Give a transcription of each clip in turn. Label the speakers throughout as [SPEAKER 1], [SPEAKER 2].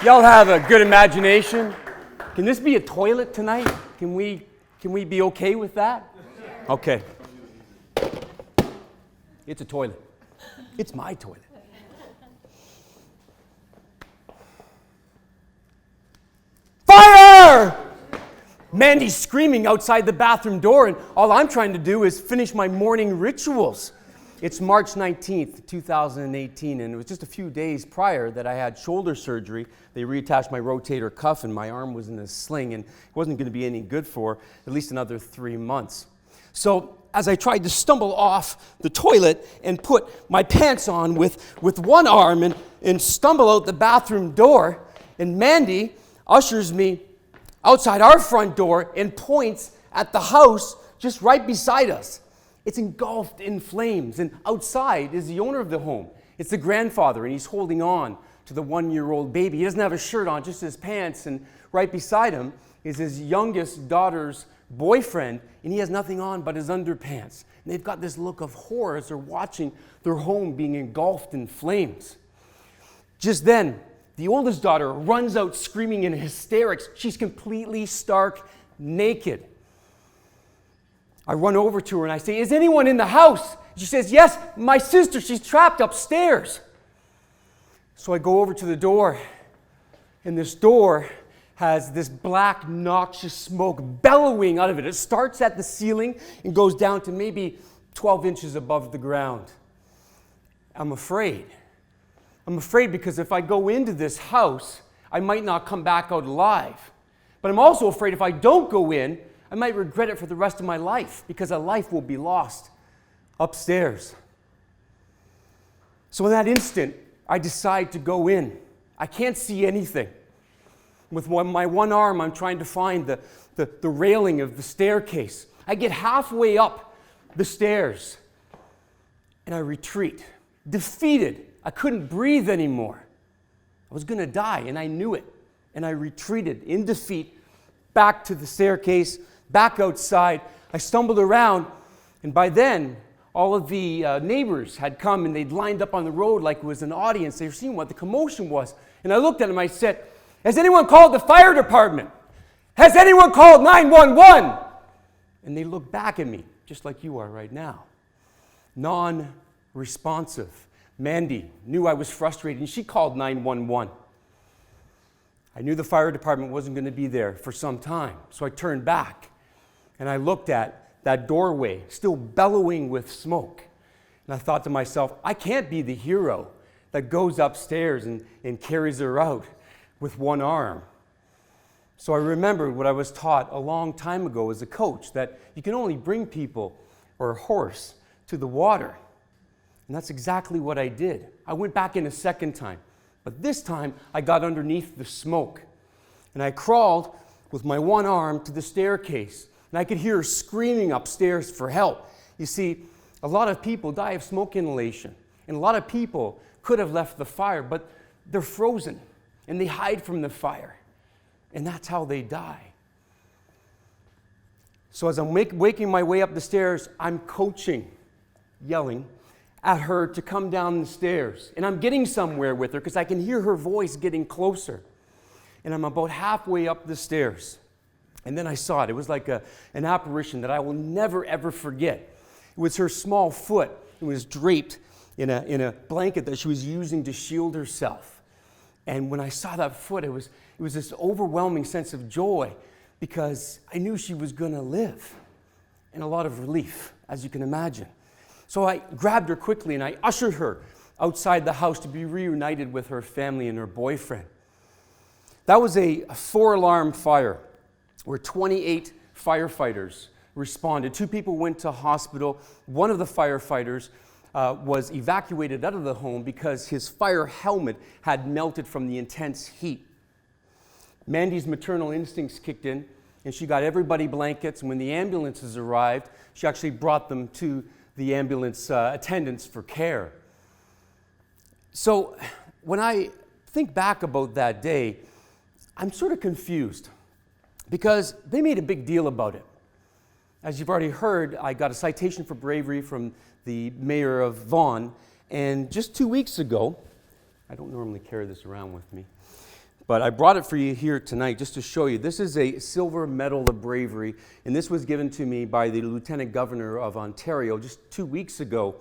[SPEAKER 1] Y'all have a good imagination. Can this be a toilet tonight? Can we be okay with that? Okay. It's a toilet. It's my toilet. Fire! Mandy's screaming outside the bathroom door, and all I'm trying to do is finish my morning rituals. It's March 19th, 2018, and it was just a few days prior that I had shoulder surgery. They reattached my rotator cuff, and my arm was in a sling, and it wasn't going to be any good for at least another 3 months. So as I tried to stumble off the toilet and put my pants on with one arm and stumble out the bathroom door, and Mandy ushers me outside our front door and points at the house just right beside us. It's engulfed in flames, and outside is the owner of the home. It's the grandfather, and he's holding on to the 1-year-old baby. He doesn't have a shirt on, just his pants, and right beside him is his youngest daughter's boyfriend, and he has nothing on but his underpants. And they've got this look of horror as they're watching their home being engulfed in flames. Just then, the oldest daughter runs out screaming in hysterics. She's completely stark naked. I run over to her and I say, "Is anyone in the house?" She says, "Yes, my sister, she's trapped upstairs." So I go over to the door, and this door has this black, noxious smoke bellowing out of it. It starts at the ceiling and goes down to maybe 12 inches above the ground. I'm afraid. I'm afraid because if I go into this house, I might not come back out alive. But I'm also afraid if I don't go in, I might regret it for the rest of my life because a life will be lost upstairs. So in that instant, I decide to go in. I can't see anything. With my one arm, I'm trying to find the railing of the staircase. I get halfway up the stairs, and I retreat, defeated. I couldn't breathe anymore. I was going to die, and I knew it. And I retreated in defeat back to the staircase, back outside. I stumbled around, and by then, all of the neighbors had come, and they'd lined up on the road like it was an audience. They were seeing what the commotion was. And I looked at them, I said, "Has anyone called the fire department? Has anyone called 911? And they looked back at me, just like you are right now. Non-responsive. Mandy knew I was frustrated, and she called 911. I knew the fire department wasn't going to be there for some time, so I turned back, and I looked at that doorway, still bellowing with smoke. And I thought to myself, I can't be the hero that goes upstairs and carries her out with one arm. So I remembered what I was taught a long time ago as a coach, that you can only bring people or a horse to the water. And that's exactly what I did. I went back in a second time, but this time I got underneath the smoke. And I crawled with my one arm to the staircase, and I could hear her screaming upstairs for help. You see, a lot of people die of smoke inhalation, and a lot of people could have left the fire, but they're frozen, and they hide from the fire, and that's how they die. So as I'm waking my way up the stairs, I'm coaching, yelling at her to come down the stairs. And I'm getting somewhere with her because I can hear her voice getting closer. And I'm about halfway up the stairs. And then I saw it. It was like an apparition that I will never, ever forget. It was her small foot. It was draped in a blanket that she was using to shield herself. And when I saw that foot, it was this overwhelming sense of joy because I knew she was going to live. And a lot of relief, as you can imagine. So I grabbed her quickly and I ushered her outside the house to be reunited with her family and her boyfriend. That was a 4-alarm fire where 28 firefighters responded. 2 people went to hospital. One of the firefighters was evacuated out of the home because his fire helmet had melted from the intense heat. Mandy's maternal instincts kicked in, and she got everybody blankets. And when the ambulances arrived, she actually brought them to the ambulance attendants for care. So when I think back about that day, I'm sort of confused because they made a big deal about it. As you've already heard, I got a citation for bravery from the mayor of Vaughan, and just 2 weeks ago, I don't normally carry this around with me, But I brought it for you here tonight just to show you. This is a Silver Medal of Bravery, and this was given to me by the Lieutenant Governor of Ontario just 2 weeks ago.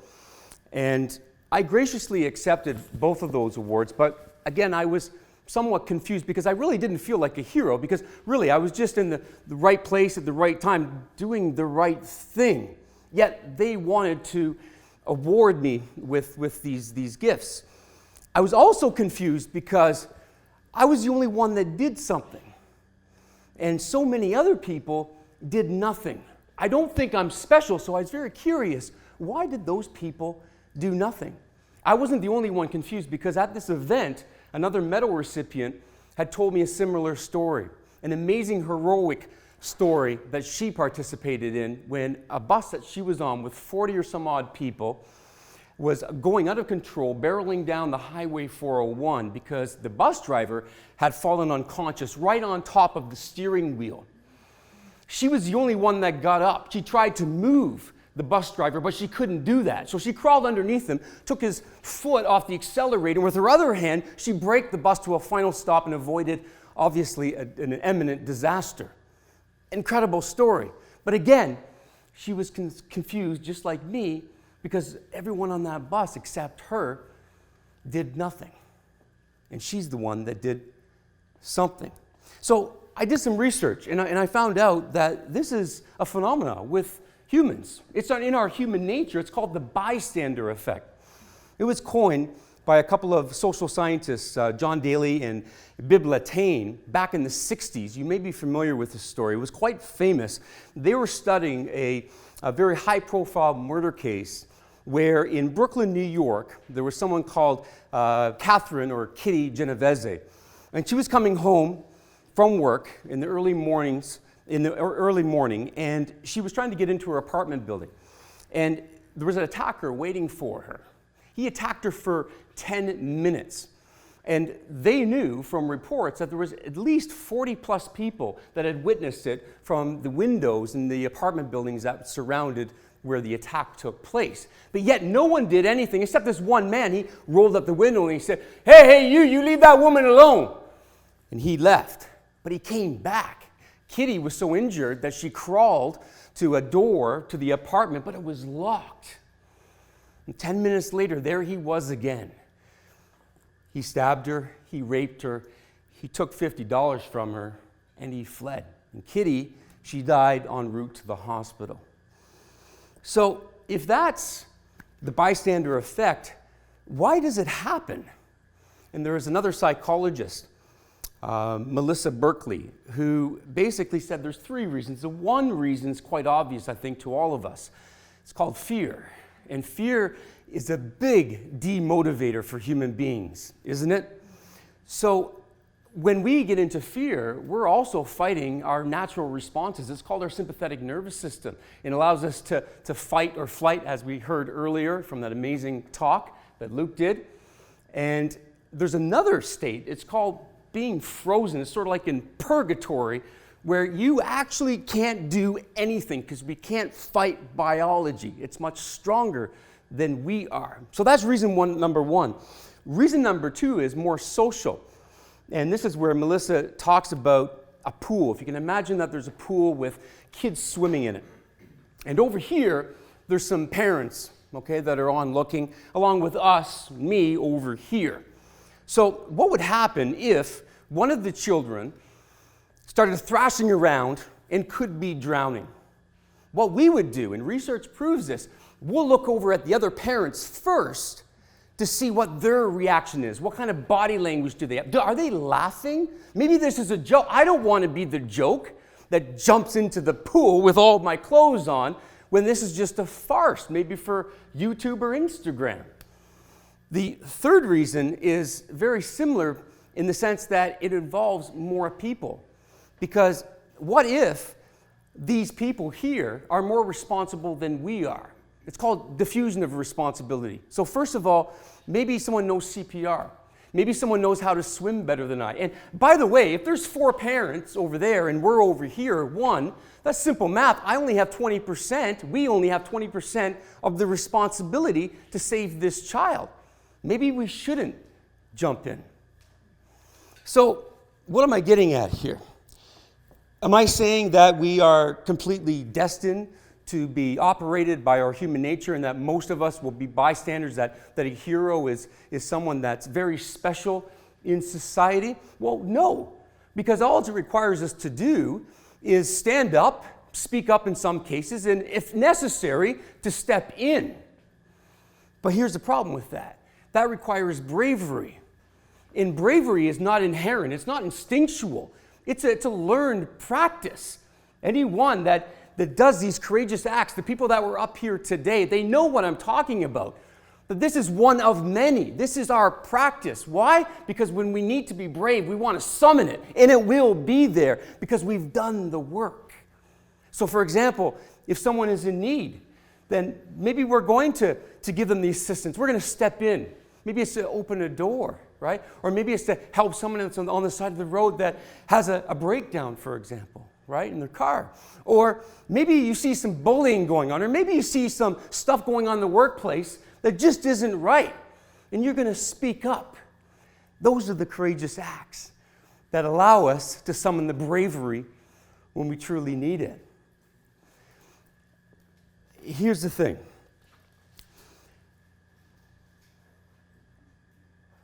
[SPEAKER 1] And I graciously accepted both of those awards, but again, I was somewhat confused because I really didn't feel like a hero, because really I was just in the right place at the right time doing the right thing. Yet they wanted to award me with these gifts. I was also confused because I was the only one that did something, and so many other people did nothing. I don't think I'm special, so I was very curious. Why did those people do nothing? I wasn't the only one confused, because at this event, another medal recipient had told me a similar story, an amazing heroic story that she participated in when a bus that she was on with 40 or some odd people was going out of control, barreling down the Highway 401 because the bus driver had fallen unconscious right on top of the steering wheel. She was the only one that got up. She tried to move the bus driver, but she couldn't do that. So she crawled underneath him, took his foot off the accelerator, and with her other hand, she braked the bus to a final stop and avoided, obviously, an imminent disaster. Incredible story. But again, she was confused, just like me, because everyone on that bus except her did nothing. And she's the one that did something. So I did some research, and I found out that this is a phenomenon with humans. It's in our human nature. It's called the bystander effect. It was coined by a couple of social scientists, John Daly and Bibb Latané, back in the 60s. You may be familiar with this story. It was quite famous. They were studying a very high-profile murder case where in Brooklyn, New York, there was someone called Catherine or Kitty Genovese. And she was coming home from work in the early morning, and she was trying to get into her apartment building. And there was an attacker waiting for her. He attacked her for 10 minutes. And they knew from reports that there was at least 40 plus people that had witnessed it from the windows in the apartment buildings that surrounded where the attack took place. But yet no one did anything except this one man. He rolled up the window and he said, hey, you leave that woman alone. And he left. But he came back. Kitty was so injured that she crawled to a door to the apartment, but it was locked. And 10 minutes later, there he was again. He stabbed her, he raped her, he took $50 from her, and he fled. And Kitty, she died en route to the hospital. So if that's the bystander effect, why does it happen? And there is another psychologist, Melissa Berkeley, who basically said there's 3 reasons. The one reason is quite obvious, I think, to all of us. It's called fear. And fear is a big demotivator for human beings, isn't it? So when we get into fear, we're also fighting our natural responses. It's called our sympathetic nervous system. It allows us to fight or flight, as we heard earlier from that amazing talk that Luke did. And there's another state. It's called being frozen. It's sort of like in purgatory, where you actually can't do anything because we can't fight biology. It's much stronger than we are. So that's number one. Reason number 2 is more social. And this is where Melissa talks about a pool. If you can imagine that there's a pool with kids swimming in it. And over here, there's some parents, okay, that are on looking, along with us, me, over here. So what would happen if one of the children started thrashing around and could be drowning? What we would do, and research proves this, we'll look over at the other parents first to see what their reaction is. What kind of body language do they have? Are they laughing? Maybe this is a joke. I don't want to be the joke that jumps into the pool with all my clothes on when this is just a farce, maybe for YouTube or Instagram. The third reason is very similar in the sense that it involves more people. Because what if these people here are more responsible than we are? It's called diffusion of responsibility. So first of all, maybe someone knows CPR. Maybe someone knows how to swim better than I. And by the way, if there's 4 parents over there and we're over here, 1, that's simple math. I only have 20%. We only have 20% of the responsibility to save this child. Maybe we shouldn't jump in. So what am I getting at here? Am I saying that we are completely destined to be operated by our human nature and that most of us will be bystanders, that a hero is someone that's very special in society? Well, no, because all it requires us to do is stand up, speak up in some cases, and if necessary, to step in. But here's the problem with that. That requires bravery. And bravery is not inherent, it's not instinctual. It's a learned practice. Anyone that does these courageous acts, the people that were up here today, they know what I'm talking about. But this is one of many. This is our practice. Why? Because when we need to be brave, we want to summon it, and it will be there because we've done the work. So for example, if someone is in need, then maybe we're going to give them the assistance. We're going to step in. Maybe it's to open a door, right? Or maybe it's to help someone that's on the side of the road that has a breakdown, for example, right, in their car. Or maybe you see some bullying going on, or maybe you see some stuff going on in the workplace that just isn't right, and you're going to speak up. Those are the courageous acts that allow us to summon the bravery when we truly need it. Here's the thing.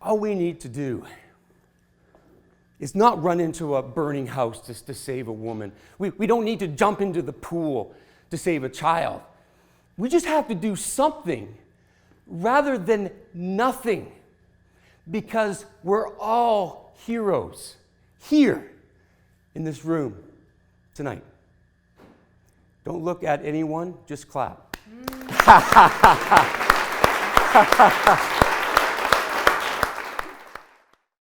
[SPEAKER 1] All we need to do is not run into a burning house just to save a woman. We don't need to jump into the pool to save a child. We just have to do something rather than nothing, because we're all heroes here in this room tonight. Don't look at anyone, just clap.